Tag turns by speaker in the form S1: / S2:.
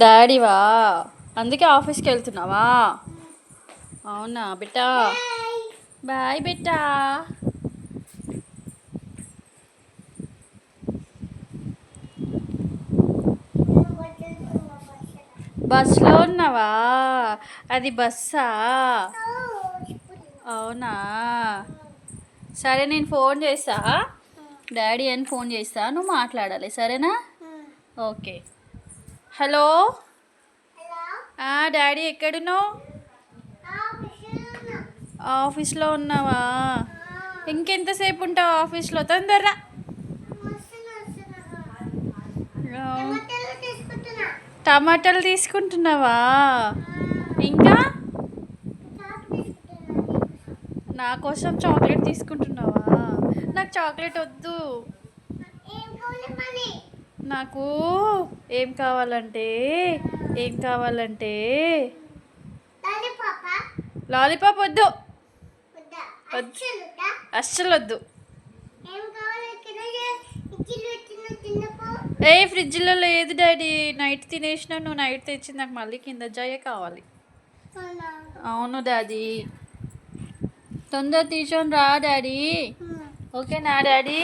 S1: డాడీవా? అందుకే ఆఫీస్కి వెళ్తున్నావా? అవునా బిడ్డా? బాయ్ బిడ్డా. బస్లో ఉన్నావా? అది బస్సా? అవునా? సరే నేను ఫోన్ చేస్తా, డాడీ అని ఫోన్ చేస్తా, నువ్వు మాట్లాడాలి సరేనా? ఓకే. హలో. డాడీ ఎక్కడున్నావు? ఆఫీస్లో ఉన్నావా? ఇంకెంతసేపు ఉంటావు ఆఫీస్లో? తొందరరా. టమాటాలు తీసుకుంటున్నావా? ఇంకా నా కోసం చాక్లెట్ తీసుకుంటున్నావా? నాకు చాక్లెట్ వద్దు. నాకు ఏం కావాలంటే లాలీపాప్ వద్దు. అస్సలు వద్దు. ఫ్రిడ్జ్లో లేదు డాడీ, నైట్ తినేసిన. నువ్వు నైట్ తెచ్చింది నాకు మళ్ళీ కింద జాయే కావాలి. అవును డాడీ. తొందర తీసుకొని రా డాడీ. ఓకేనా డాడీ?